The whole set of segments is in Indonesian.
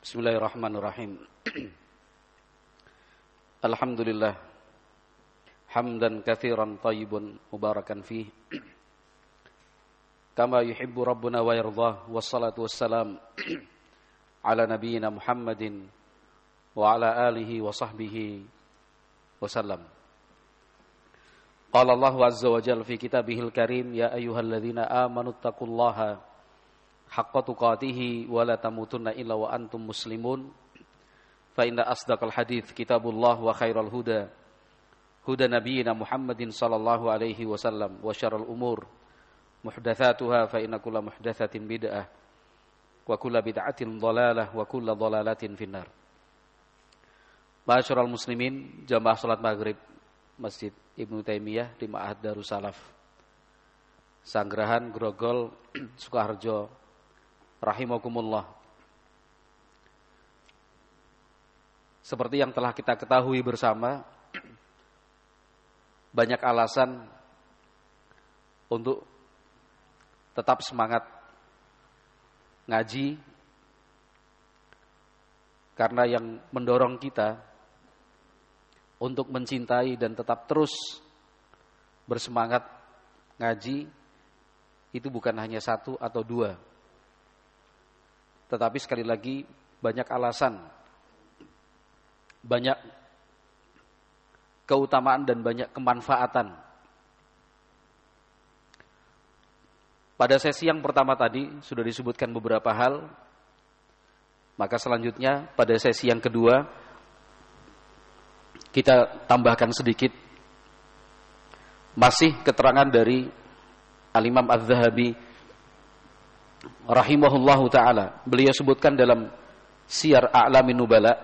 Bismillahirrahmanirrahim. Alhamdulillah hamdan katsiran thayyiban mubarakan fih kama yuhibbu rabbuna wa yardah, wassalatu wassalam ala nabiyyina Muhammadin wa ala alihi wa sahbihi wasallam. Qala Allahu azza wa jalla fi kitabihil karim, ya ayyuhalladzina amanu taqullaha haqqa tuqatih wa la tamutunna illa wa antum muslimun. Fa inna asdaqal hadits kitabullah wa khairal huda huda nabiyyina Muhammadin sallallahu alaihi wasallam wa syarrul umur muhdatsatuha fa inna kulla muhdatsatin bid'ah wa kulla bid'atin dhalalah wa kulla dhalalatin finnar. Ma'asyiral muslimin, jamaah salat maghrib Masjid Ibnu Taimiyah di Ma'had Darussalaf Sanggerahan Grogol Sukoharjo rahimakumullah. Seperti yang telah kita ketahui bersama, banyak alasan untuk tetap semangat ngaji, karena yang mendorong kita untuk mencintai dan tetap terus bersemangat ngaji itu bukan hanya satu atau dua, tetapi sekali lagi banyak alasan, banyak keutamaan dan banyak kemanfaatan. Pada sesi yang pertama tadi sudah disebutkan beberapa hal, maka selanjutnya pada sesi yang kedua kita tambahkan sedikit masih keterangan dari Al-Imam Az-Zahabi rahimahullahu ta'ala. Beliau sebutkan dalam Siyar A'lamin Nubala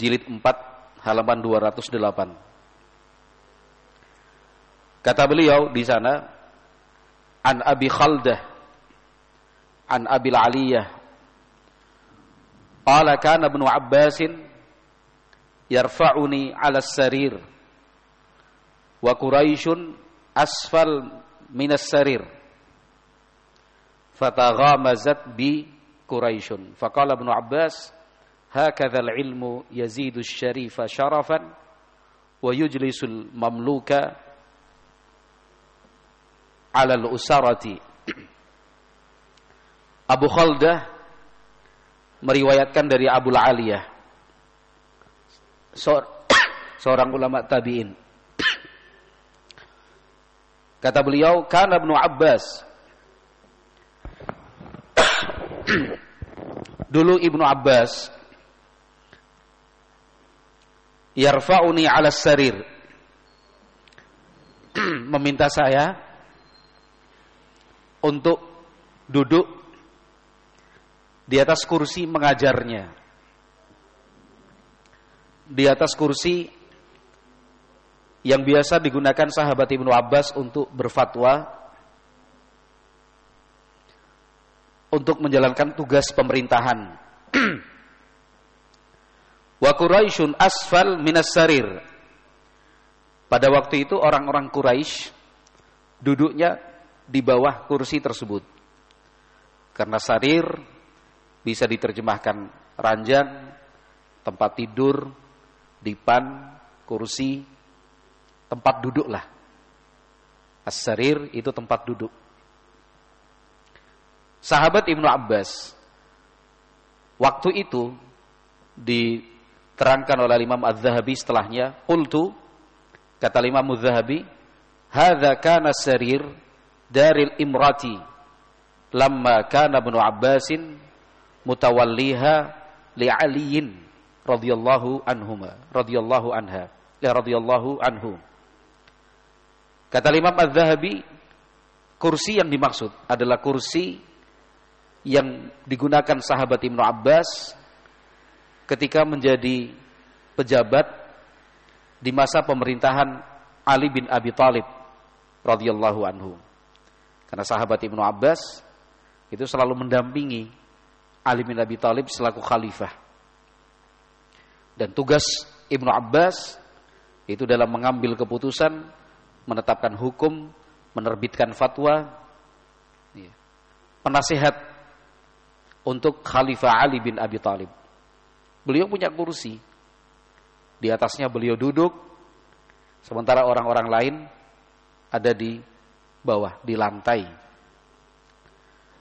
jilid 4 halaman 208. Kata beliau di sana, an Abi Khaldah an Abil Aliyah qala kana Ibnu Abbasin yarfa'uni 'ala as-sarir wa Quraisyun asfal min as-sarir fataghamazat bi Quraisyun faqala Ibnu Abbas hakadzal ilmu yazidu asy-syarifa syarafan wa yujlisul mamluka 'ala al-usarati. Abu Khaldah meriwayatkan dari Abul Aliyah, seorang ulama tabi'in. Kata beliau, kana Ibnu Abbas, dulu Ibnu Abbas yarfa'uni 'ala sarir, meminta saya untuk duduk di atas kursi mengajarnya, di atas kursi yang biasa digunakan sahabat Ibnu Abbas untuk berfatwa, untuk menjalankan tugas pemerintahan. Wa Quraisyun asfal minas sarir. Pada waktu itu orang-orang Quraisy duduknya di bawah kursi tersebut. Karena sarir bisa diterjemahkan ranjang, tempat tidur, dipan, kursi, tempat duduk lah. As-sarir itu tempat duduk. Sahabat Ibnu Abbas waktu itu diterangkan oleh Imam Az-Zahabi setelahnya, qultu, kata Imam Az-Zahabi, hadza kana sarir daril imrati lamma kana Ibnu Abbasin mutawalliha li Aliin radhiyallahu anhuma radhiyallahu anha ya radhiyallahu anhu. Kata Imam Az-Zahabi, kursi yang dimaksud adalah kursi yang digunakan sahabat Ibnu Abbas ketika menjadi pejabat di masa pemerintahan Ali bin Abi Thalib radhiyallahu anhu. Karena sahabat Ibnu Abbas itu selalu mendampingi Ali bin Abi Thalib selaku khalifah. Dan tugas Ibnu Abbas itu dalam mengambil keputusan, menetapkan hukum, menerbitkan fatwa, penasihat untuk Khalifah Ali bin Abi Thalib. Beliau punya kursi. Di atasnya beliau duduk, sementara orang-orang lain ada di bawah, di lantai.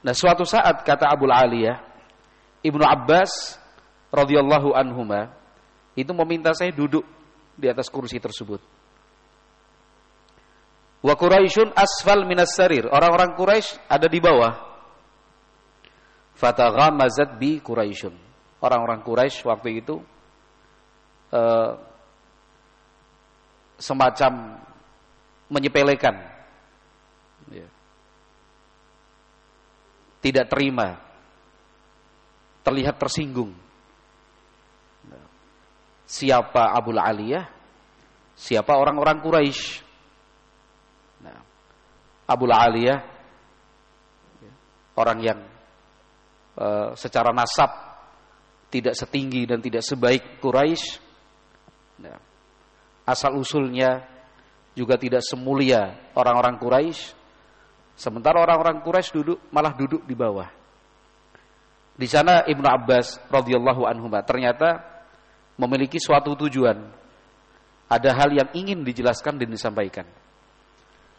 Nah, suatu saat kata Abul Aliyah, Ibnu Abbas radhiyallahu anhuma itu meminta saya duduk di atas kursi tersebut. Wa Quraisyun asfal minas sarir. Orang-orang Quraisy ada di bawah. Fataghamazat bi Quraisyun. Orang-orang Quraisy waktu itu semacam menyepelekan, ya, tidak terima, terlihat tersinggung. Siapa Abul Aliyah? Siapa orang-orang Quraisy? Nah, Abul Aliyah orang yang secara nasab tidak setinggi dan tidak sebaik Quraisy. Nah, asal usulnya juga tidak semulia orang-orang Quraisy. Sementara orang-orang Quraisy malah duduk di bawah. Di sana Ibnu Abbas radhiyallahu anhu ternyata memiliki suatu tujuan. Ada hal yang ingin dijelaskan dan disampaikan.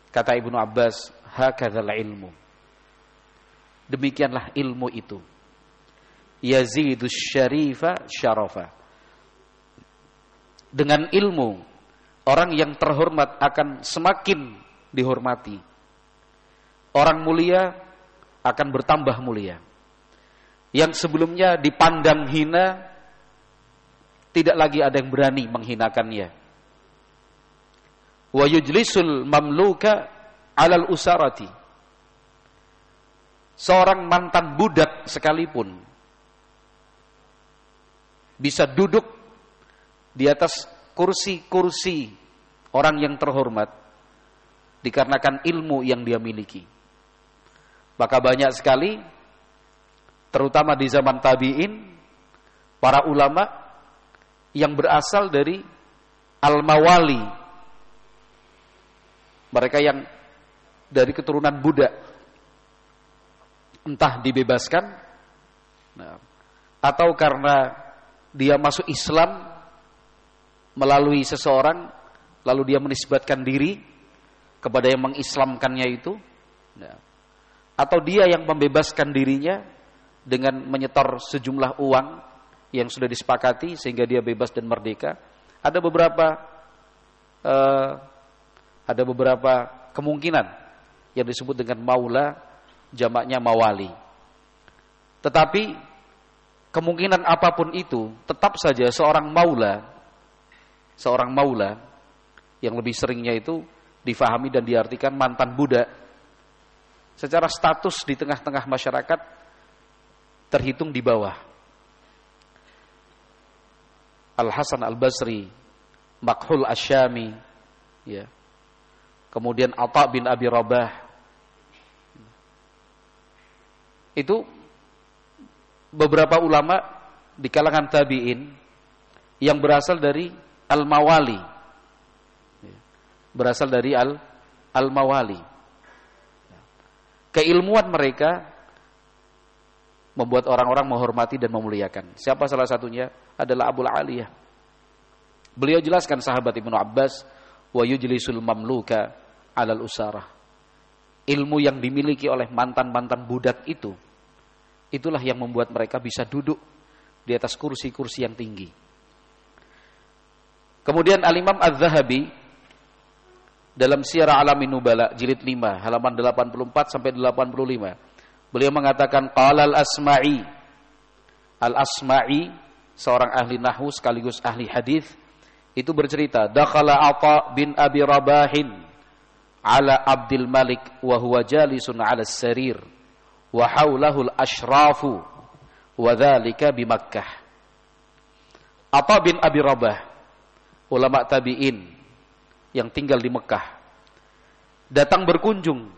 Kata Ibnu Abbas, hakadzal ilmu. Demikianlah ilmu itu. Yazidus syarifa syarafa. Dengan ilmu, orang yang terhormat akan semakin dihormati. Orang mulia akan bertambah mulia. Yang sebelumnya dipandang hina, tidak lagi ada yang berani menghinakannya. Wa yujlisul mamluka 'alal usarati. Seorang mantan budak sekalipun bisa duduk di atas kursi-kursi orang yang terhormat dikarenakan ilmu yang dia miliki. Maka banyak sekali, terutama di zaman tabi'in, para ulama yang berasal dari al-mawali, mereka yang dari keturunan budak, entah dibebaskan, atau karena dia masuk Islam melalui seseorang, lalu dia menisbatkan diri kepada yang mengislamkannya itu, atau dia yang membebaskan dirinya dengan menyetor sejumlah uang yang sudah disepakati sehingga dia bebas dan merdeka. Ada beberapa kemungkinan yang disebut dengan maula, jamaknya mawali. Tetapi kemungkinan apapun itu, tetap saja seorang maula yang lebih seringnya itu difahami dan diartikan mantan budak, secara status di tengah-tengah masyarakat terhitung di bawah. Al-Hasan Al-Basri, Makhul Asy-Syami, ya. Kemudian Atha bin Abi Rabah. Itu beberapa ulama di kalangan tabi'in yang berasal dari al-mawali. Berasal dari al-mawali. Keilmuan mereka membuat orang-orang menghormati dan memuliakan. Siapa salah satunya? Adalah Abul Aliyah. Beliau jelaskan sahabat Ibnu Abbas, wa yujlisul mamluka 'alal usarah. Ilmu yang dimiliki oleh mantan-mantan budak itu, itulah yang membuat mereka bisa duduk di atas kursi-kursi yang tinggi. Kemudian Al-Imam Az-Zahabi dalam Syiar A'lamin Nubala jilid 5 halaman 84 sampai 85, beliau mengatakan qala Al-Asma'i. Al-Asma'i seorang ahli nahwu sekaligus ahli hadis itu bercerita, dakhala Atha bin Abi Rabahin ala Abdul Malik wa huwa jalisun 'ala as-sarir wa haulahu al-ashrafu wa dzalika bi Makkah. Atha bin Abi Rabah, ulama tabi'in yang tinggal di Mekah, datang berkunjung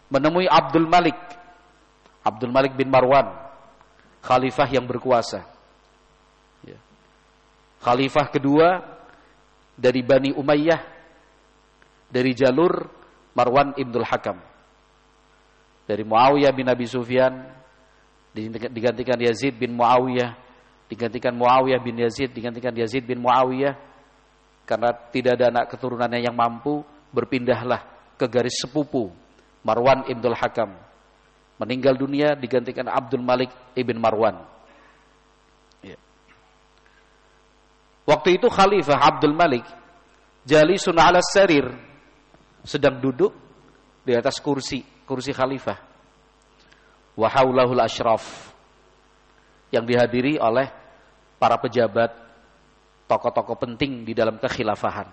menemui Abdul Malik bin Marwan, khalifah yang berkuasa, khalifah kedua dari Bani Umayyah, dari jalur Marwan ibnul Hakam, dari Muawiyah bin Abi Sufyan, digantikan Yazid bin Muawiyah, digantikan Muawiyah bin Yazid, digantikan Yazid bin Muawiyah. Karena tidak ada anak keturunannya yang mampu, berpindahlah ke garis sepupu Marwan ibn Hakam. Meninggal dunia, digantikan Abdul Malik ibn Marwan. Ya. Waktu itu Khalifah Abdul Malik jalisun ala sarir, sedang duduk di atas kursi khalifah. Wa haulahul asyraf, yang dihadiri oleh para pejabat, tokoh-tokoh penting di dalam kekhilafahan.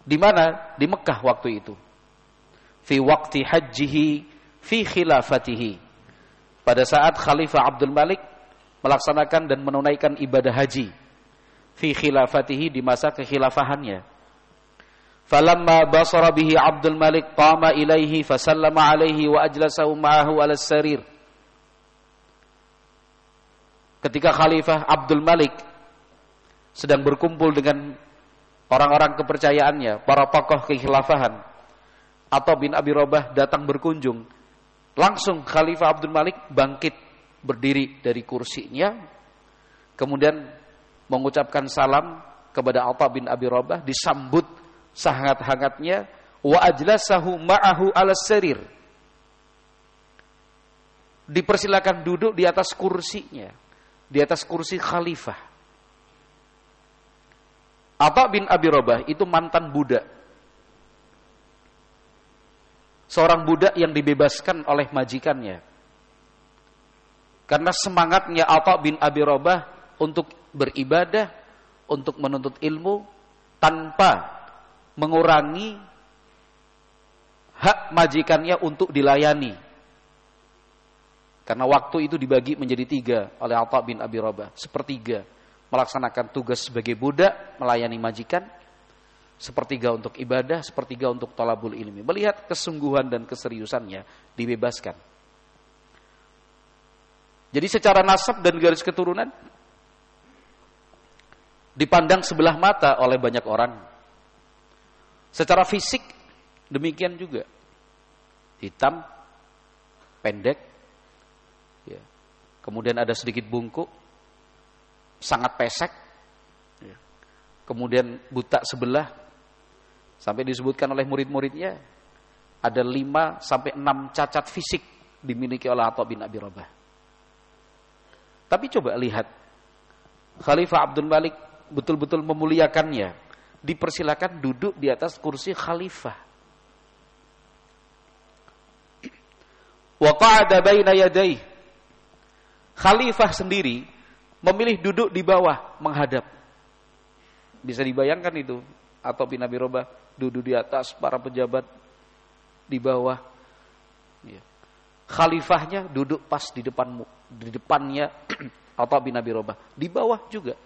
Di mana? Di Mekah waktu itu. Fi waqti hajjihi fi khilafatihi. Pada saat Khalifah Abdul Malik melaksanakan dan menunaikan ibadah haji. Fi khilafatihi, di masa kekhilafahannya. Falamma basara bihi Abdul Malik qama ilaihi fasallama alaihi wa ajlasahu ma'ahu ala sarir. Ketika Khalifah Abdul Malik sedang berkumpul dengan orang-orang kepercayaannya, para tokoh kekhilafahan, Atha bin Abi Rabah datang berkunjung. Langsung Khalifah Abdul Malik bangkit berdiri dari kursinya, kemudian mengucapkan salam kepada Atha bin Abi Rabah, disambut sehangat-hangatnya, wa ajlasahu ma'ahu ala sarir. Dipersilakan duduk di atas kursinya, di atas kursi khalifah. Atha bin Abi Rabah itu mantan budak. Seorang budak yang dibebaskan oleh majikannya. Karena semangatnya Atha bin Abi Rabah untuk beribadah, untuk menuntut ilmu, tanpa mengurangi hak majikannya untuk dilayani. Karena waktu itu dibagi menjadi 3 oleh Atha bin Abi Rabah. Sepertiga melaksanakan tugas sebagai budak, melayani majikan. Sepertiga untuk ibadah, sepertiga untuk thalabul ilmi. Melihat kesungguhan dan keseriusannya, dibebaskan. Jadi secara nasab dan garis keturunan dipandang sebelah mata oleh banyak orang. Secara fisik demikian juga. Hitam, pendek, ya. Kemudian ada sedikit bungkuk, sangat pesek, ya. Kemudian buta sebelah, sampai disebutkan oleh murid-muridnya ada 5-6 cacat fisik dimiliki oleh Atha bin Abi Rabah. Tapi coba lihat, Khalifah Abdul Malik betul-betul memuliakannya, dipersilakan duduk di atas kursi khalifah. Wa qa'ada baina yadayhi. Khalifah sendiri memilih duduk di bawah, menghadap. Bisa dibayangkan itu, Atha bin Abi Rabah duduk di atas, para pejabat di bawah. Ya. Khalifahnya duduk pas di depannya Atha bin Abi Rabah, di bawah juga.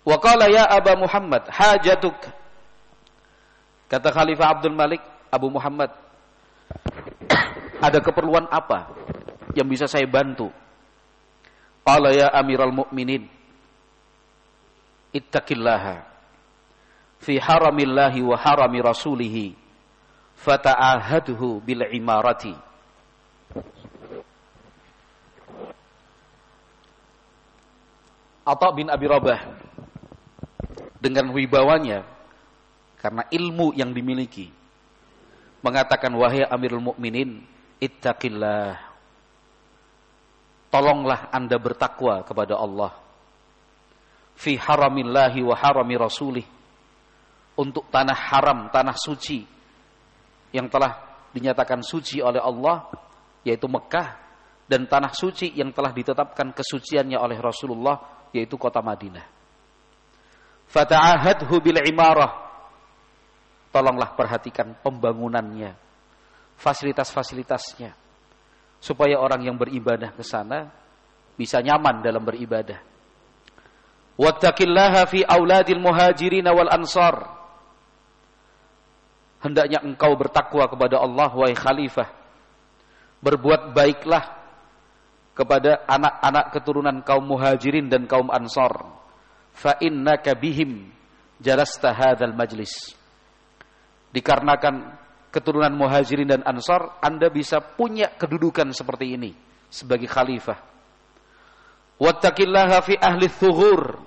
Wa qala ya Aba Muhammad hajatuk. Kata Khalifah Abdul Malik, Abu Muhammad, ada keperluan apa yang bisa saya bantu? Qala ya Amiral Mu'minin, ittaqillaha fi haramillahi wa harami rasulihi fata'ahadhu bil imarati. Atha bin Abi Rabah dengan wibawanya, karena ilmu yang dimiliki, mengatakan, wahai Amirul Mukminin, ittaqillah, tolonglah Anda bertakwa kepada Allah, fi haramillahi wa harami rasulih, untuk tanah haram, tanah suci yang telah dinyatakan suci oleh Allah, yaitu Mekah, dan tanah suci yang telah ditetapkan kesuciannya oleh Rasulullah, yaitu kota Madinah. Fata'ahadhu bil imarah, tolonglah perhatikan pembangunannya, fasilitas-fasilitasnya, supaya orang yang beribadah ke sana bisa nyaman dalam beribadah. Wattaqillaha fi auladil muhajirin wal ansar, hendaknya engkau bertakwa kepada Allah, wahai khalifah. Berbuat baiklah kepada anak-anak keturunan kaum muhajirin dan kaum ansar. Fa innaka bihim jalasta hadzal majlis, dikarenakan keturunan Muhajirin dan Ansar, Anda bisa punya kedudukan seperti ini sebagai khalifah. Wattaqillaha fi ahli thughur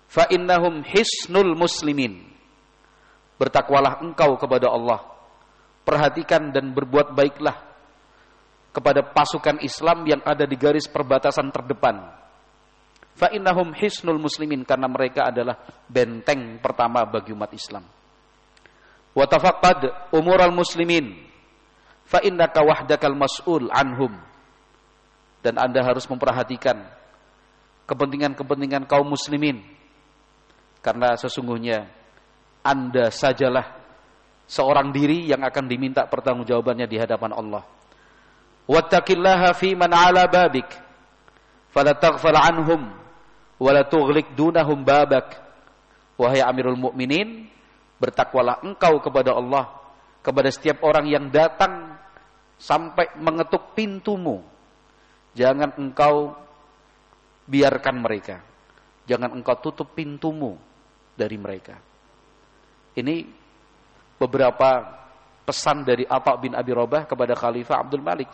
fa innahum hisnul muslimin. Bertakwalah engkau kepada Allah. Perhatikan dan berbuat baiklah kepada pasukan Islam yang ada di garis perbatasan terdepan. Fa innahum hisnul muslimin, karena mereka adalah benteng pertama bagi umat Islam. Wa tafaqqad umural muslimin fa innaka wahdakal mas'ul anhum. Dan Anda harus memperhatikan kepentingan-kepentingan kaum muslimin, karena sesungguhnya Anda sajalah seorang diri yang akan diminta pertanggungjawabannya di hadapan Allah. Wattaqillaha fi man 'ala babik fala taghfal anhum wala tughliq dunahum babak. Wahai Amirul Mukminin, bertakwalah engkau kepada Allah, kepada setiap orang yang datang sampai mengetuk pintumu. Jangan engkau biarkan mereka. Jangan engkau tutup pintumu dari mereka. Ini beberapa pesan dari Atha bin Abi Rabah kepada Khalifah Abdul Malik.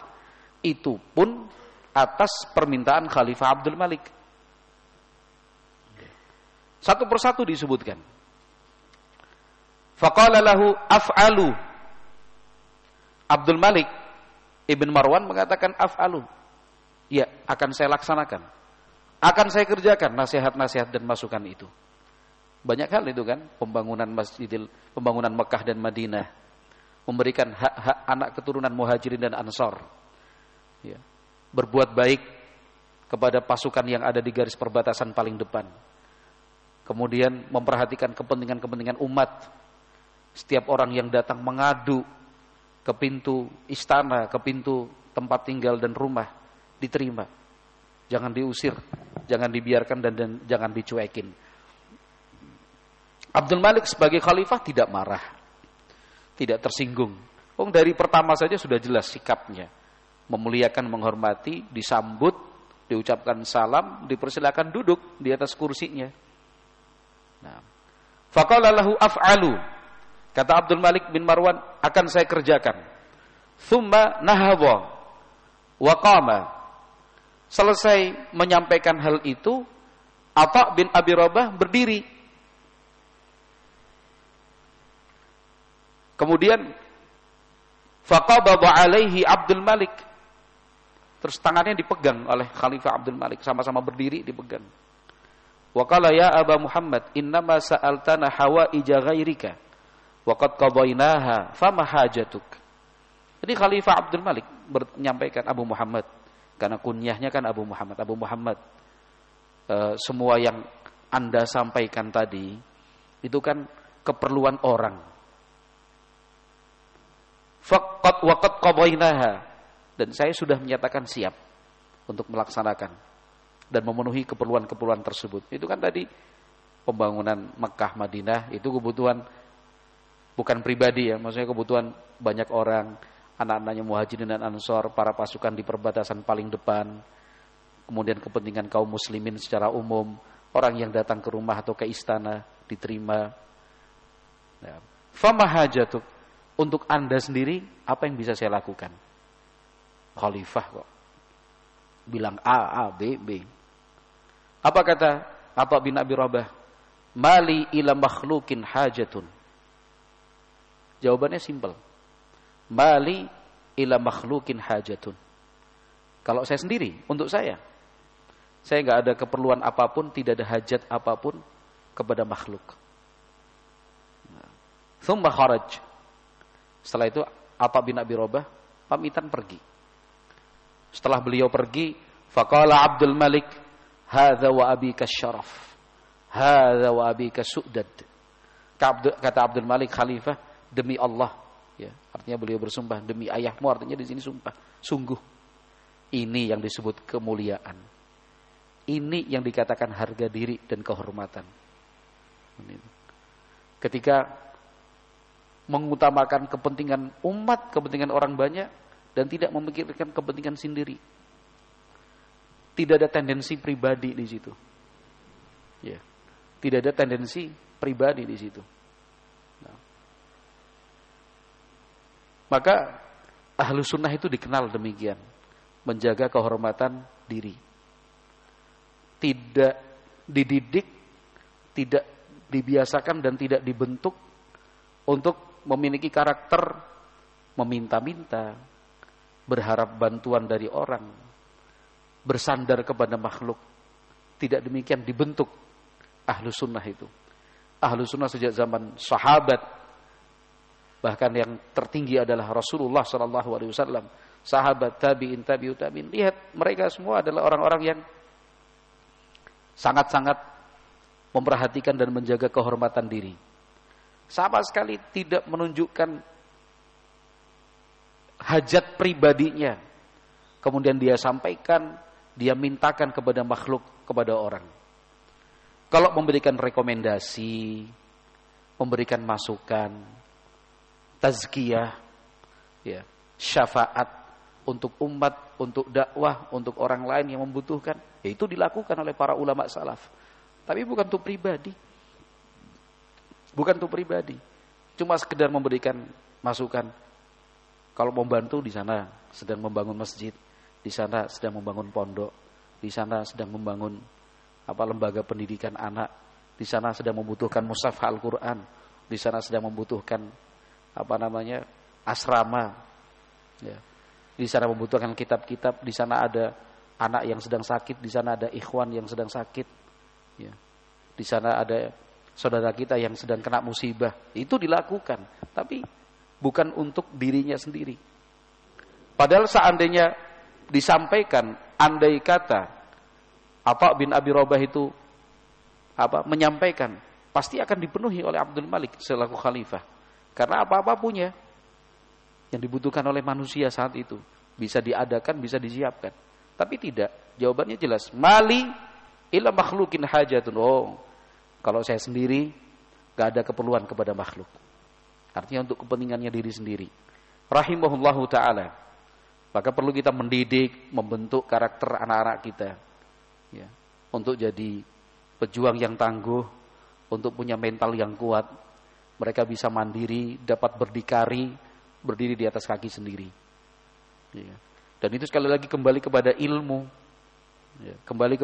Itu pun atas permintaan Khalifah Abdul Malik. Satu persatu disebutkan. Faqala lahu af'alu. Abdul Malik Ibn Marwan mengatakan af'alu. Ya, akan saya laksanakan. Akan saya kerjakan nasihat-nasihat dan masukan itu. Banyak hal itu kan, pembangunan Mekah dan Madinah, memberikan hak-hak anak keturunan Muhajirin dan Ansar. Ya. Berbuat baik kepada pasukan yang ada di garis perbatasan paling depan. Kemudian memperhatikan kepentingan-kepentingan umat. Setiap orang yang datang mengadu ke pintu istana, ke pintu tempat tinggal dan rumah, diterima. Jangan diusir, jangan dibiarkan dan jangan dicuekin. Abdul Malik sebagai khalifah tidak marah, tidak tersinggung. Dari pertama saja sudah jelas sikapnya. Memuliakan, menghormati, disambut, diucapkan salam, dipersilakan duduk di atas kursinya. Nah, faqala lahu af'alu. Kata Abdul Malik bin Marwan, akan saya kerjakan. Thumma nahadha wa qama. Selesai menyampaikan hal itu, Atha bin Abi Rabah berdiri. Kemudian faqabada alaihi Abdul Malik. Terus tangannya dipegang oleh Khalifah Abdul Malik, sama-sama berdiri dipegang. Wa qala ya Aba Muhammad, innama sa'altana hawaija ghairika wa qad qadainaha fama hajatuk. Jadi Khalifah Abdul Malik menyampaikan, Abu Muhammad, karena kunyahnya kan Abu Muhammad. Abu Muhammad, semua yang Anda sampaikan tadi itu kan keperluan orang. Faqad waqad qadainaha, dan saya sudah menyatakan siap untuk melaksanakan dan memenuhi keperluan-keperluan tersebut. Itu kan tadi pembangunan Mekah Madinah itu kebutuhan bukan pribadi ya, maksudnya kebutuhan banyak orang, anak-anaknya Muhajirin dan Ansor, para pasukan di perbatasan paling depan, kemudian kepentingan kaum muslimin secara umum, orang yang datang ke rumah atau ke istana diterima. Ya. Fama hajatuk, untuk Anda sendiri apa yang bisa saya lakukan? Khalifah kok bilang A, B, B. Apa kata Atha bin Abi Rabah? Mali ila makhlukin hajatun. Jawabannya simpel. Mali ila makhlukin hajatun. Kalau saya sendiri, untuk saya nggak ada keperluan apapun, tidak ada hajat apapun kepada makhluk. Thumma kharaj. Setelah itu Atha bin Abi Rabah pamitan pergi. Setelah beliau pergi, faqala Abdul Malik, hadza wa abika syaraf, hadza wa abika su'dad. Kata Abdul Malik khalifah, demi Allah, ya, artinya beliau bersumpah, demi ayahmu, artinya di sini sumpah, sungguh ini yang disebut kemuliaan. Ini yang dikatakan harga diri dan kehormatan. Ketika mengutamakan kepentingan umat, kepentingan orang banyak, dan tidak memikirkan kepentingan sendiri. Tidak ada tendensi pribadi di situ. Ya. Tidak ada tendensi pribadi di situ. Nah. Maka ahlu sunnah itu dikenal demikian, menjaga kehormatan diri, tidak dididik, tidak dibiasakan dan tidak dibentuk untuk memiliki karakter meminta-minta, berharap bantuan dari orang, bersandar kepada makhluk. Tidak demikian dibentuk ahlu sunnah itu. Ahlu sunnah sejak zaman sahabat, bahkan yang tertinggi adalah Rasulullah SAW, sahabat, tabi'in, tabi'ut tabi'in. Lihat, mereka semua adalah orang-orang yang sangat-sangat memperhatikan dan menjaga kehormatan diri. Sama sekali tidak menunjukkan hajat pribadinya, kemudian dia sampaikan, dia mintakan kepada makhluk, kepada orang. Kalau memberikan rekomendasi, memberikan masukan, tazkiyah, ya, syafaat untuk umat, untuk dakwah, untuk orang lain yang membutuhkan, ya itu dilakukan oleh para ulama salaf. Tapi bukan untuk pribadi. Bukan untuk pribadi. Cuma sekedar memberikan masukan. Kalau membantu, di sana sedang membangun masjid, di sana sedang membangun pondok, di sana sedang membangun lembaga pendidikan anak, di sana sedang membutuhkan mushaf Al-Qur'an, di sana sedang membutuhkan asrama, ya. Di sana membutuhkan kitab-kitab, di sana ada anak yang sedang sakit, di sana ada ikhwan yang sedang sakit, ya. Di sana ada saudara kita yang sedang kena musibah. Itu dilakukan, tapi bukan untuk dirinya sendiri. Padahal seandainya disampaikan, andai kata Atha bin Abi Rabah itu menyampaikan, pasti akan dipenuhi oleh Abdul Malik selaku khalifah. Karena apa-apa punya yang dibutuhkan oleh manusia saat itu bisa diadakan, bisa disiapkan. Tapi tidak, jawabannya jelas. Mali ila makhlukin hajatun. Oh, kalau saya sendiri gak ada keperluan kepada makhluk. Artinya untuk kepentingannya diri sendiri. Rahimahullahu ta'ala. Maka perlu kita mendidik, membentuk karakter anak-anak kita, ya, untuk jadi pejuang yang tangguh, untuk punya mental yang kuat. Mereka bisa mandiri, dapat berdikari, berdiri di atas kaki sendiri, ya. Dan itu sekali lagi kembali kepada ilmu, ya, kembali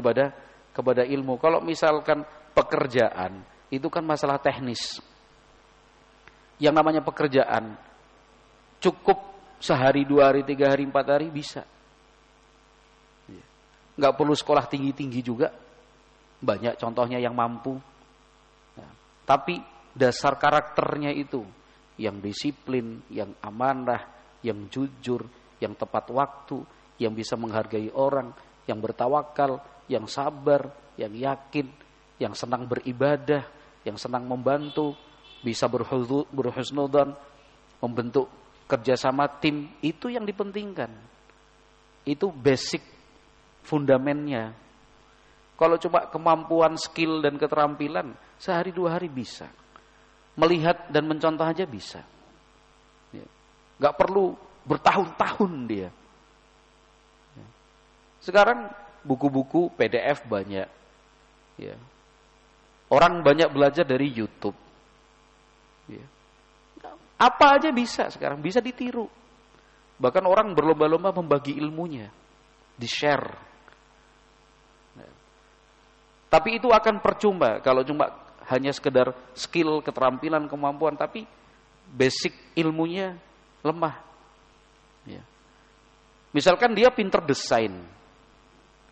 kepada ilmu. Kalau misalkan pekerjaan, itu kan masalah teknis. Yang namanya pekerjaan cukup sehari, 2 hari, 3 hari, 4 hari bisa. Nggak perlu sekolah tinggi-tinggi juga. Banyak contohnya yang mampu. Nah, tapi dasar karakternya itu, yang disiplin, yang amanah, yang jujur, yang tepat waktu, yang bisa menghargai orang, yang bertawakal, yang sabar, yang yakin, yang senang beribadah, yang senang membantu, bisa berhusnudzon, membentuk kerjasama tim, itu yang dipentingkan. Itu basic fundamennya. Kalau cuma kemampuan, skill dan keterampilan, sehari 2 hari bisa. Melihat dan mencontoh aja bisa. Ya. Gak perlu bertahun-tahun dia. Ya. Sekarang buku-buku PDF banyak. Ya. Orang banyak belajar dari YouTube. Ya. Apa aja bisa sekarang, bisa ditiru. Bahkan orang berlomba-lomba membagi ilmunya, di-share. Nah. Tapi itu akan percuma kalau cuma hanya sekedar skill, keterampilan, kemampuan, tapi basic ilmunya lemah. Ya. Misalkan dia pinter desain.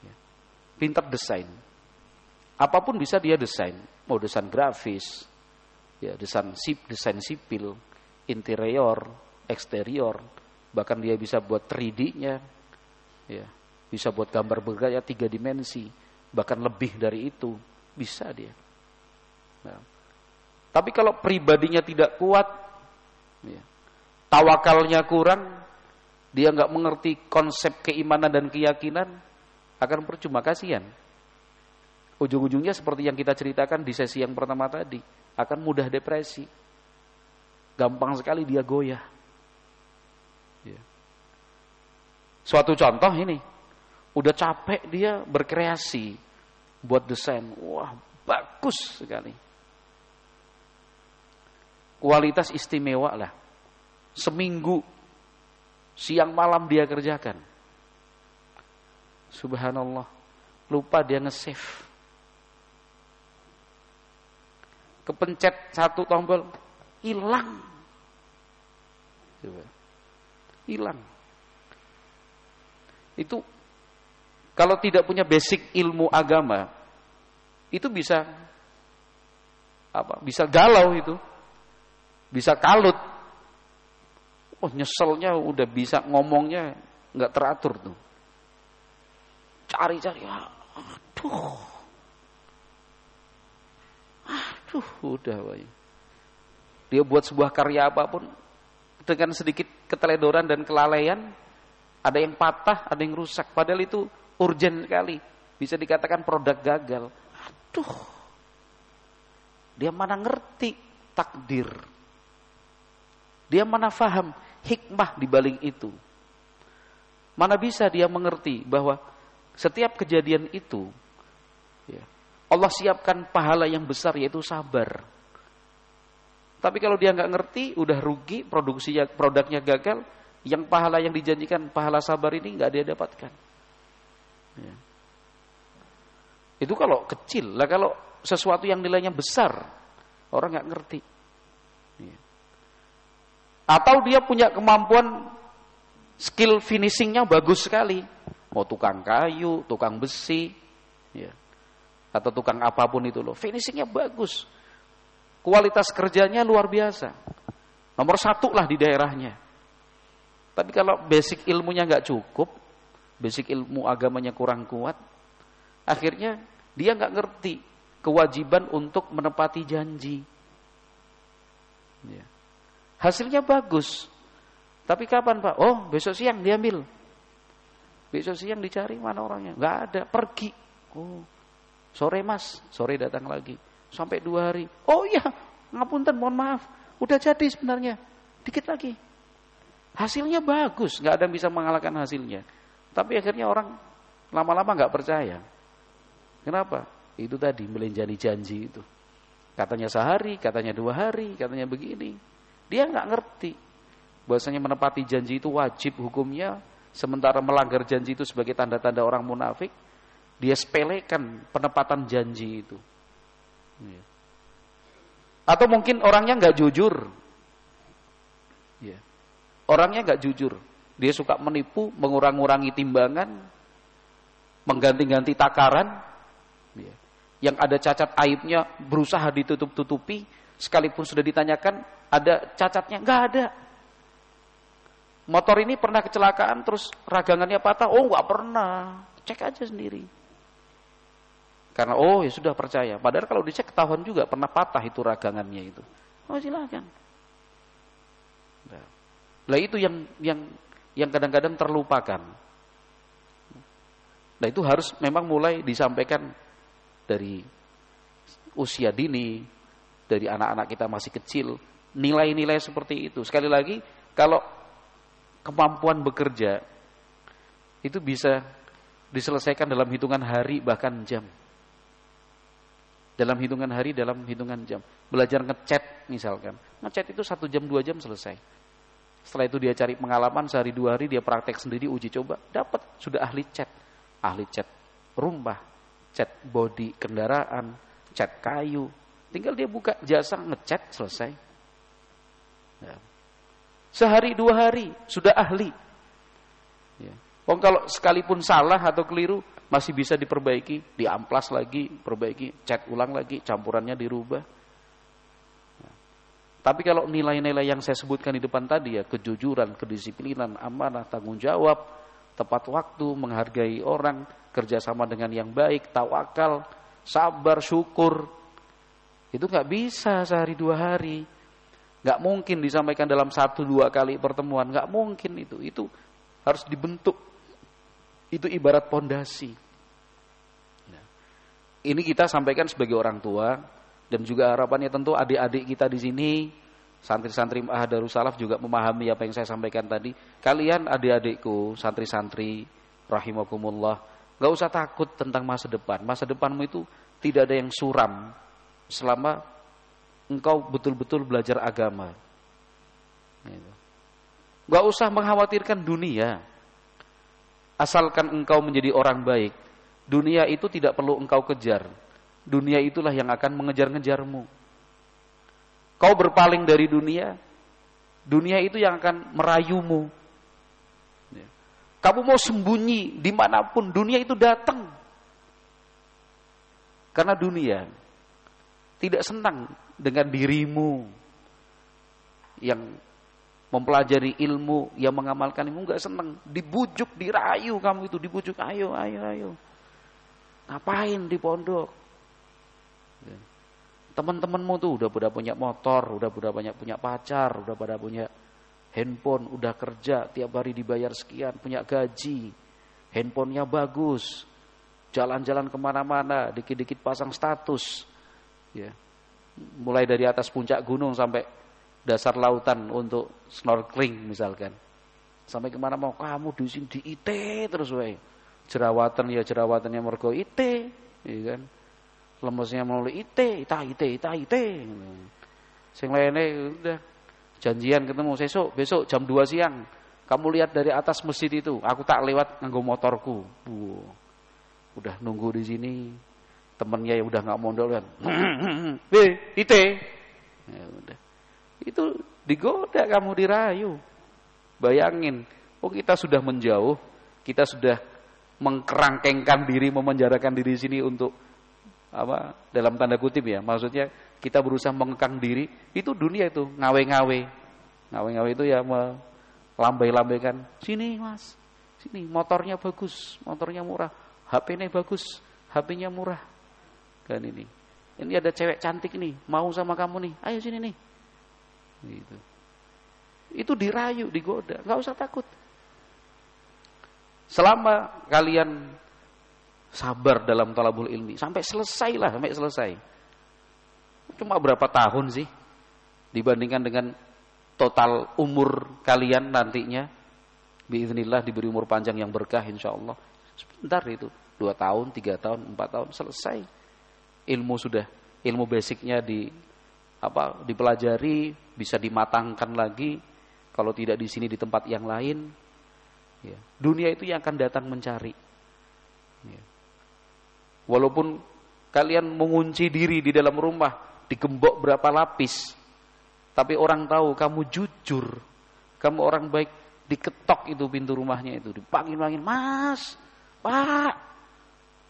Ya. Pinter desain. Apapun bisa dia desain. Mau desain grafis, ya, desain sipil, interior, eksterior, bahkan dia bisa buat 3D-nya, ya, bisa buat gambar bergaya 3 dimensi, bahkan lebih dari itu bisa dia. Nah, tapi kalau pribadinya tidak kuat, ya, tawakalnya kurang, dia nggak mengerti konsep keimanan dan keyakinan, akan percuma, kasihan. Ujung-ujungnya seperti yang kita ceritakan di sesi yang pertama tadi, akan mudah depresi. Gampang sekali dia goyah. Ya. Suatu contoh ini, udah capek dia berkreasi, buat desain, wah bagus sekali. Kualitas istimewa lah. Seminggu Siang malam dia kerjakan. Subhanallah. Lupa dia nge-save. Kepencet satu tombol, hilang. Hilang. Itu kalau tidak punya basic ilmu agama, itu bisa bisa galau itu. Bisa kalut. Oh, nyeselnya udah bisa ngomongnya nggak teratur tuh. Cari-cari, aduh, udah. Dia buat sebuah karya apapun dengan sedikit keteledoran dan kelalaian, ada yang patah, ada yang rusak. Padahal itu urgent sekali. Bisa dikatakan produk gagal. Aduh, dia mana ngerti takdir. Dia mana faham hikmah di balik itu. Mana bisa dia mengerti bahwa setiap kejadian itu Allah siapkan pahala yang besar, yaitu sabar. Tapi kalau dia nggak ngerti, udah rugi, produknya gagal, yang pahala yang dijanjikan, pahala sabar ini nggak dia dapatkan. Itu kalau kecil. Lah kalau sesuatu yang nilainya besar, orang nggak ngerti. Atau dia punya kemampuan skill finishingnya bagus sekali. Mau tukang kayu, tukang besi, atau tukang apapun itu loh. Finishingnya bagus. Kualitas kerjanya luar biasa. Nomor 1 lah di daerahnya. Tapi kalau basic ilmunya nggak cukup, basic ilmu agamanya kurang kuat, akhirnya dia nggak ngerti kewajiban untuk menepati janji. Hasilnya bagus. Tapi kapan Pak? Oh, besok siang diambil. Besok siang dicari, mana orangnya? Nggak ada, pergi. Oh, sore Mas, sore datang lagi. Sampai 2 hari. Oh iya, ngapunten, mohon maaf. Udah jadi sebenarnya. Dikit lagi. Hasilnya bagus, nggak ada yang bisa mengalahkan hasilnya. Tapi akhirnya orang lama-lama nggak percaya. Kenapa? Itu tadi, melenjani janji itu. Katanya sehari, katanya 2 hari, katanya begini. Dia nggak ngerti bahwasanya menepati janji itu wajib hukumnya, sementara melanggar janji itu sebagai tanda-tanda orang munafik. Dia sepelekan penepatan janji itu. Atau mungkin orangnya nggak jujur. Orangnya nggak jujur. Dia suka menipu, mengurang-urangi timbangan, mengganti-ganti takaran. Yang ada cacat aibnya berusaha ditutup-tutupi, sekalipun sudah ditanyakan ada cacatnya, nggak ada. Motor ini pernah kecelakaan terus ragangannya patah, oh nggak pernah, cek aja sendiri. Karena ya sudah percaya. Padahal kalau dicek ketahuan juga pernah patah itu ragangannya itu. Oh silakan. Nah itu yang kadang-kadang terlupakan. Nah itu harus memang mulai disampaikan dari usia dini, dari anak-anak kita masih kecil, nilai-nilai seperti itu. Sekali lagi, kalau kemampuan bekerja itu bisa diselesaikan dalam hitungan hari bahkan jam. Dalam hitungan hari, dalam hitungan jam. Belajar ngecat misalkan. Ngecat itu 1 jam 2 jam selesai. Setelah itu dia cari pengalaman, sehari 2 hari dia praktek sendiri, uji coba, dapat, sudah ahli cat. Ahli cat rumah, cat bodi kendaraan, cat kayu. Tinggal dia buka jasa ngecat, selesai. Sehari 2 hari sudah ahli. Kalau sekalipun salah atau keliru masih bisa diperbaiki, diamplas lagi, perbaiki, cat ulang lagi, campurannya dirubah. Tapi kalau nilai-nilai yang saya sebutkan di depan tadi kejujuran, kedisiplinan, amanah, tanggung jawab, tepat waktu, menghargai orang, kerjasama dengan yang baik, tawakal, sabar, syukur, itu nggak bisa sehari 2 hari. Nggak mungkin disampaikan dalam 1-2 kali pertemuan, nggak mungkin itu. Itu harus dibentuk. Itu ibarat pondasi. Ini kita sampaikan sebagai orang tua, dan juga harapannya tentu adik-adik kita di sini, santri-santri Ma'had Darussalaf juga memahami apa yang saya sampaikan tadi. Kalian adik-adikku, santri-santri rahimakumullah, nggak usah takut tentang masa depan. Masa depanmu itu tidak ada yang suram selama engkau betul-betul belajar agama. Gak usah mengkhawatirkan dunia. Asalkan engkau menjadi orang baik, dunia itu tidak perlu engkau kejar. Dunia itulah yang akan mengejar-ngejarmu. Kau berpaling dari dunia, dunia itu yang akan merayumu. Kamu mau sembunyi dimanapun, dunia itu datang. Karena dunia tidak senang dengan dirimu yang mempelajari ilmu, yang mengamalkan ilmu, enggak senang. Dibujuk, dirayu kamu itu, dibujuk, ayo. Ngapain di pondok? Teman-temanmu tuh udah pada punya motor, udah pada banyak punya pacar, udah pada punya handphone, udah kerja, tiap hari dibayar sekian, punya gaji, handphonenya bagus, jalan-jalan kemana-mana, dikit-dikit pasang status, ya. Mulai dari atas puncak gunung sampai dasar lautan untuk snorkeling misalkan, sampai kemana mau kamu di sini di IT terus wae, jerawatannya mergo IT, ya kan, lemesnya melalui IT. Sing lainnya udah janjian ketemu besok jam 2 siang. Kamu lihat dari atas masjid itu, aku tak lewat nganggo motorku. Udah nunggu di sini. Temennya yang udah enggak mondok kan. IT. Ya udah. Itu digoda, kamu dirayu. Bayangin, kita sudah menjauh, kita sudah mengkerangkengkan diri, memenjarakan diri sini untuk apa? Dalam tanda kutip ya, maksudnya kita berusaha mengekang diri. Itu dunia itu ngawe-ngawe. Ngawe-ngawe itu ya melambai-lambaikan. Sini mas, sini motornya bagus, motornya murah, HP-nya bagus, HP-nya murah. Kan ini ada cewek cantik nih, mau sama kamu nih, ayo sini nih. Gitu. Itu dirayu, digoda, nggak usah takut. Selama kalian sabar dalam talabul ilmi, sampai selesai. Cuma berapa tahun sih dibandingkan dengan total umur kalian nantinya? Biiznillah diberi umur panjang yang berkah insyaallah. Sebentar itu, 2 tahun, 3 tahun, 4 tahun selesai. Ilmu basicnya dipelajari, bisa dimatangkan lagi. Kalau tidak di sini di tempat yang lain, ya. Dunia itu yang akan datang mencari. Ya. Walaupun kalian mengunci diri di dalam rumah, digembok berapa lapis, tapi orang tahu kamu jujur, kamu orang baik, diketok itu pintu rumahnya itu, dipanggil-panggil, Mas, Pak,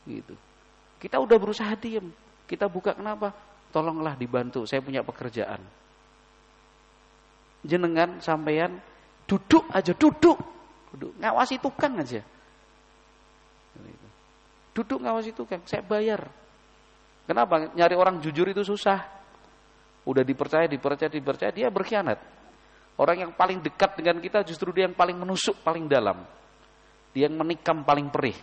gitu. Kita udah berusaha diem, kita buka, kenapa? Tolonglah dibantu, saya punya pekerjaan. Jenengan sampean duduk aja, duduk, ngawasi tukang aja. Duduk ngawasi tukang, saya bayar. Kenapa? Nyari orang jujur itu susah. Udah dipercaya, dia berkhianat. Orang yang paling dekat dengan kita justru dia yang paling menusuk, paling dalam. Dia yang menikam paling perih.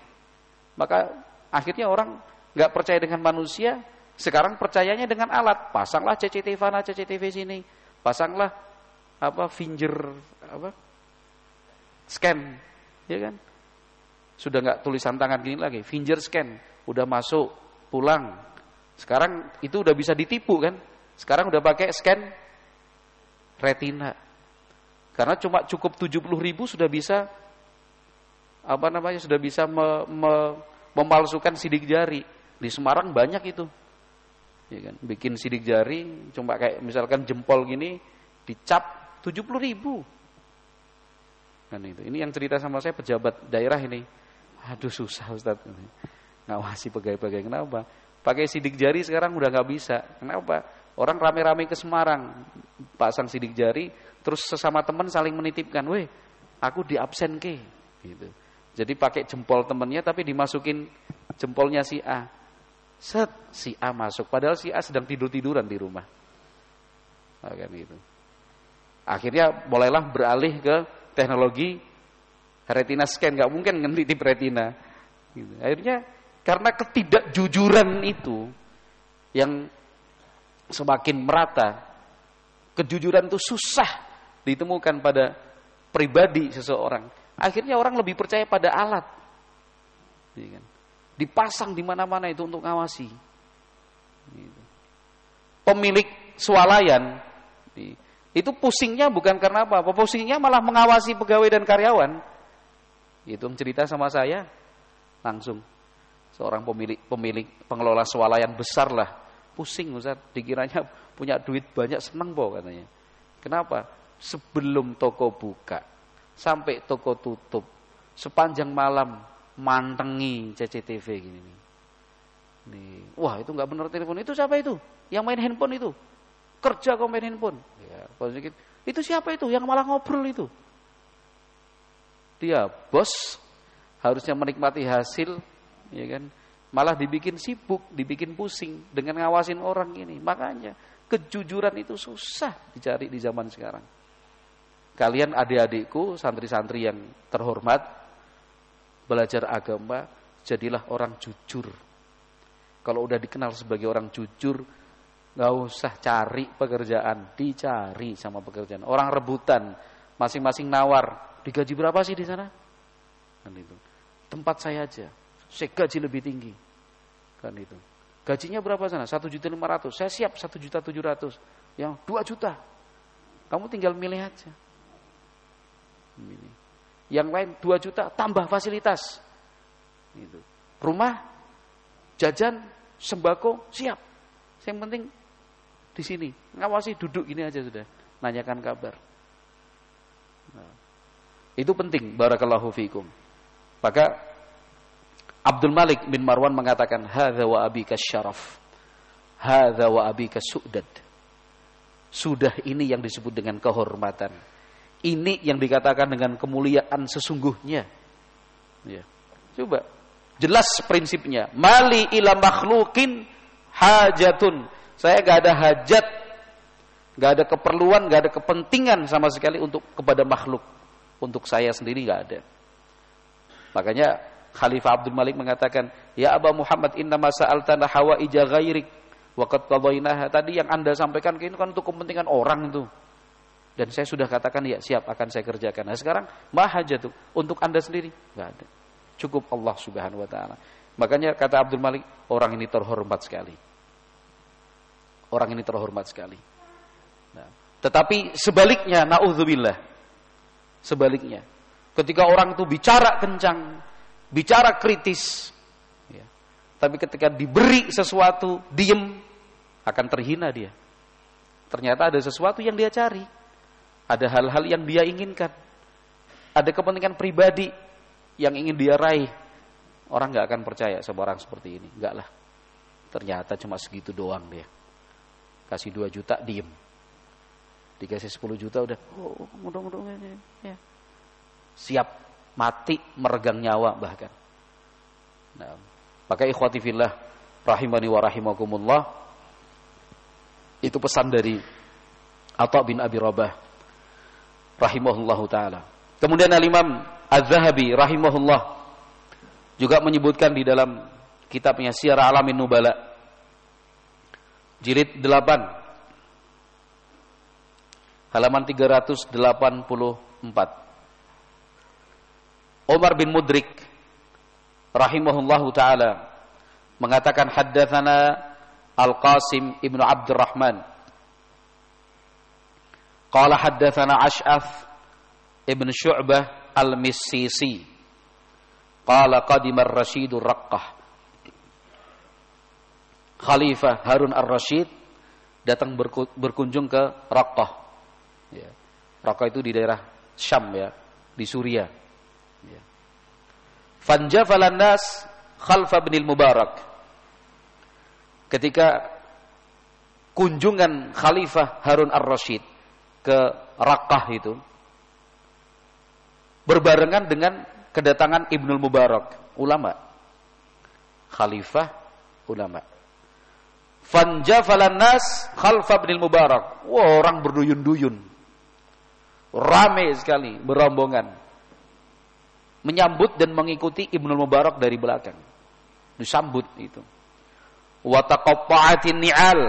Maka akhirnya orang nggak percaya dengan manusia, sekarang percayanya dengan alat. Pasanglah CCTV sini, pasanglah finger scan, ya kan? Sudah nggak tulisan tangan gini lagi, finger scan, udah masuk, pulang. Sekarang itu udah bisa ditipu kan? Sekarang udah pakai scan retina. Karena cuma cukup 70.000 sudah bisa sudah bisa memalsukan sidik jari. Di Semarang banyak itu. Ya kan? Bikin sidik jari cuma kayak misalkan jempol gini dicap 70.000. Kan itu. Ini yang cerita sama saya pejabat daerah ini. Aduh susah Ustaz. Ngawasi pegawai-pegawai, kenapa? Pakai sidik jari sekarang udah nggak bisa. Kenapa? Orang rame-rame ke Semarang, pasang sidik jari, terus sesama teman saling menitipkan, weh, aku di absen ke, gitu. Jadi pakai jempol temennya, tapi dimasukin jempolnya si A. Set, si A masuk. Padahal si A sedang tidur-tiduran di rumah. Nah, kan gitu. Akhirnya mulailah beralih ke teknologi retina scan, nggak mungkin nitip retina. Gitu. Akhirnya karena ketidakjujuran itu yang semakin merata, kejujuran itu susah ditemukan pada pribadi seseorang. Akhirnya orang lebih percaya pada alat, ya kan? Dipasang di mana-mana itu untuk ngawasi. Gitu. Pemilik swalayan Itu pusingnya bukan karena apa, pusingnya malah mengawasi pegawai dan karyawan. Itu cerita sama saya langsung. Seorang pemilik pengelola swalayan besar lah. Pusing Ustaz, dikiranya punya duit banyak, seneng po katanya. Kenapa? Sebelum toko buka sampai toko tutup, sepanjang malam mantengi CCTV gini nih. Wah, itu nggak benar telepon. Itu siapa itu? Yang main handphone itu. Kerja kok main handphone. Ya, itu siapa itu? Yang malah ngobrol itu. Dia bos, harusnya menikmati hasil, ya kan? Malah dibikin sibuk, dibikin pusing dengan ngawasin orang ini. Makanya kejujuran itu susah dicari di zaman sekarang. Kalian adik-adikku, santri-santri yang terhormat, belajar agama, jadilah orang jujur. Kalau udah dikenal sebagai orang jujur, nggak usah cari pekerjaan, dicari sama pekerjaan. Orang rebutan, masing-masing nawar. Digaji berapa sih di sana? Kan itu. Tempat saya aja, saya gaji lebih tinggi. Kan itu. Gajinya berapa sana? 1.500.000. Saya siap 1.700.000. Yang 2 juta. Kamu tinggal milih aja. Yang lain 2 juta tambah fasilitas. Itu. Rumah, jajan, sembako siap. Yang penting di sini, ngawasi duduk gini aja sudah. Nanyakan kabar. Nah. Itu penting, barakallahu fikum. Maka Abdul Malik bin Marwan mengatakan, hadza wa abika syaraf, hadza wa abika su'dad. Sudah ini yang disebut dengan kehormatan. Ini yang dikatakan dengan kemuliaan sesungguhnya. Ya. Coba, jelas prinsipnya. Mali ila makhlukin hajatun. Saya gak ada hajat, gak ada keperluan, gak ada kepentingan sama sekali untuk kepada makhluk. Untuk saya sendiri gak ada. Makanya Khalifah Abdul Malik mengatakan, ya Aba Muhammad, innama sa'altana hawaija ghairik wa qad qadainaha. Tadi yang Anda sampaikan ini kan untuk kepentingan orang itu. Dan saya sudah katakan ya siap akan saya kerjakan. Nah sekarang mahajatu untuk Anda sendiri gak ada. Cukup Allah Subhanahu wa taala. Makanya kata Abdul Malik, orang ini terhormat sekali. Orang ini terhormat sekali. Nah, tetapi sebaliknya, naudzubillah. Sebaliknya, ketika orang itu bicara kencang, bicara kritis, ya, tapi ketika diberi sesuatu, diem, akan terhina dia. Ternyata ada sesuatu yang dia cari, ada hal-hal yang dia inginkan, ada kepentingan pribadi yang ingin dia raih. Orang gak akan percaya sama orang seperti ini. Enggak lah, ternyata cuma segitu doang dia. Kasih 2 juta, diem. Dikasih 10 juta udah, mudah-mudahan ya. Siap mati meregang nyawa bahkan. Nah, maka ikhwati fillah rahimani wa rahimakumullah, itu pesan dari Atha bin Abi Rabah rahimahullahu taala. Kemudian Al-Imam Az-Zahabi rahimahullah juga menyebutkan di dalam kitabnya Syiar A'lamin Nubala jilid 8 halaman 384. Umar bin Mudrik rahimahullahu taala mengatakan, haddatsana Al-Qasim ibnu Abdurrahman qala haddatsana Ash'ath ibn Syu'bah Al-Missisi qala qadima ar-Rasyid ar-Raqqah. Khalifah Harun ar-Rasyid datang berkunjung ke Raqqah. Ya. Raqqah itu di daerah Syam ya, di Suria. Ya. Fanjafalan nas khalfa bin Mubarak. Ketika kunjungan Khalifah Harun ar-Rasyid ke Raqqah itu berbarengan dengan kedatangan Ibnul Mubarak, ulama. Khalifah, ulama. Fanjafalan nas khalfa bin Mubarak. Wah, orang berduyun-duyun. Ramai sekali, berombongan menyambut dan mengikuti Ibnul Mubarak dari belakang. Disambut itu. Wa taqatta'atin ni'al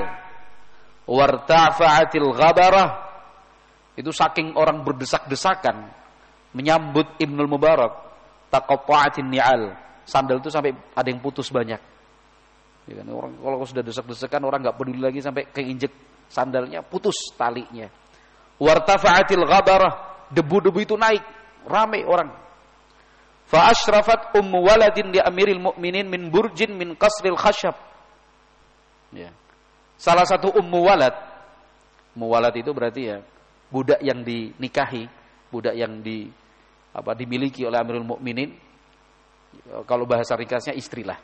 wartafa'atil ghabarah. Itu saking orang berdesak-desakan menyambut Ibnul Mubarak, taqatta'atin ni'al. Sandal itu sampai ada yang putus banyak. Ya kan? Orang kalau sudah desak-desakan, orang enggak peduli lagi sampai keinjek sandalnya, putus talinya. Wartafa'atil ghabarah, debu-debu itu naik, ramai orang. Fa asyrafat ummu waladin li amiril mu'minin min burjin min qasril khashab. Ya. Salah satu ummu walad itu berarti ya budak yang dinikahi, budak yang dimiliki oleh Amirul Mukminin. Kalau bahasa ringkasnya istrilah.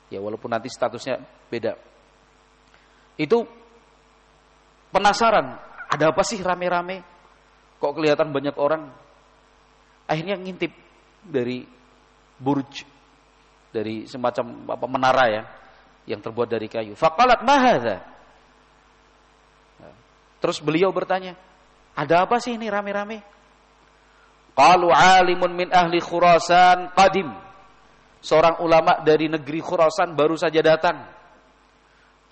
Ya walaupun nanti statusnya beda. Itu penasaran, ada apa sih rame-rame? Kok kelihatan banyak orang? Akhirnya ngintip dari burj, dari semacam menara ya, yang terbuat dari kayu. Faqalat ma hadza? Terus beliau bertanya, ada apa sih ini rame-rame? Qalu alimun min ahli Khurasan qadim. Seorang ulama dari negeri Khurasan baru saja datang.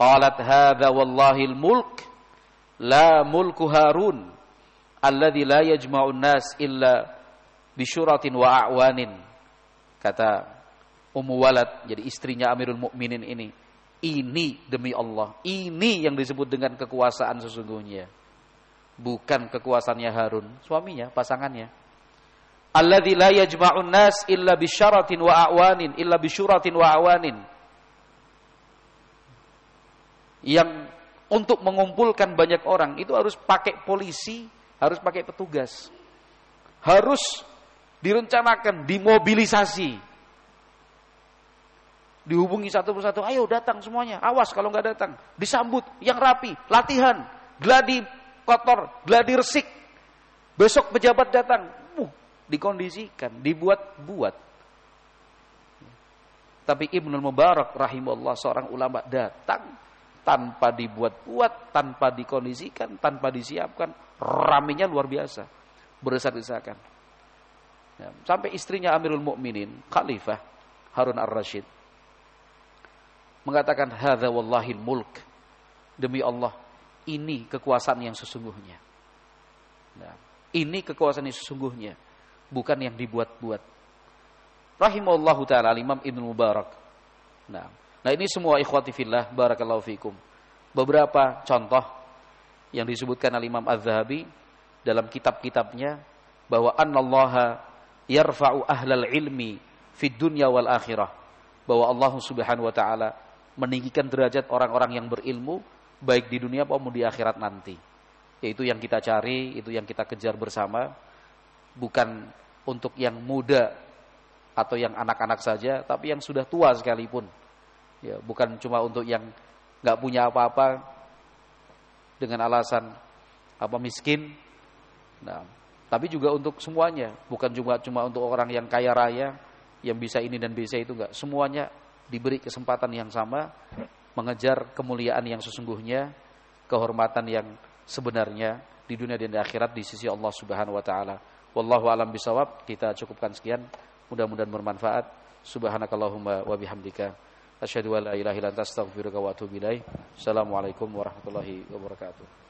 Qalat hadza wallahil mulk la mulku Harun alladzi la yajma'un nas illa bisyuratin wa a'wanin. Kata Ummu Walad, jadi istrinya Amirul Mukminin ini demi Allah, ini yang disebut dengan kekuasaan sesungguhnya. Bukan kekuasaannya Harun, suaminya, pasangannya. Alladzi la yajma'un nas illa bisyaratin wa a'wanin, illa bisyuratin wa a'wanin. Yang untuk mengumpulkan banyak orang itu harus pakai polisi, harus pakai petugas. Harus direncanakan, dimobilisasi. Dihubungi satu persatu, ayo datang semuanya, awas kalau nggak datang, disambut yang rapi, latihan, gladi kotor, gladi resik. Besok pejabat datang, dikondisikan, dibuat-buat. Tapi Ibnul Mubarak rahimahullah seorang ulama datang tanpa dibuat-buat, tanpa dikondisikan, tanpa disiapkan, ramenya luar biasa, berdesak-desakan. Ya, sampai istrinya Amirul Mukminin, Khalifah Harun ar-Rasyid mengatakan hadza wallahil mulk, demi Allah ini kekuasaan yang sesungguhnya. Nah, ini kekuasaan yang sesungguhnya, bukan yang dibuat-buat. Rahimahullahu taala Imam Ibnu Mubarak. Nah, ini semua ikhwati fillah barakallahu fikum. Beberapa contoh yang disebutkan oleh Imam Az-Zahabi dalam kitab-kitabnya bahwa annallaha yarfa'u ahlal ilmi fid dunya wal akhirah, bahwa Allah Subhanahu wa taala meninggikan derajat orang-orang yang berilmu baik di dunia maupun di akhirat nanti. Yaitu yang kita cari, itu yang kita kejar bersama, bukan untuk yang muda atau yang anak-anak saja, tapi yang sudah tua sekalipun. Ya, bukan cuma untuk yang enggak punya apa-apa dengan alasan miskin. Nah, tapi juga untuk semuanya, bukan cuma untuk orang yang kaya raya yang bisa ini dan bisa itu, enggak. Semuanya diberi kesempatan yang sama mengejar kemuliaan yang sesungguhnya, kehormatan yang sebenarnya di dunia dan di akhirat di sisi Allah Subhanahu wa taala. Wallahu alam bisawab. Kita cukupkan sekian, mudah-mudahan bermanfaat. Subhanakallahumma wa bihamdika asyhadu an la ilaha illa anta astaghfiruka wa atubu ilaik. Assalamualaikum warahmatullahi wabarakatuh.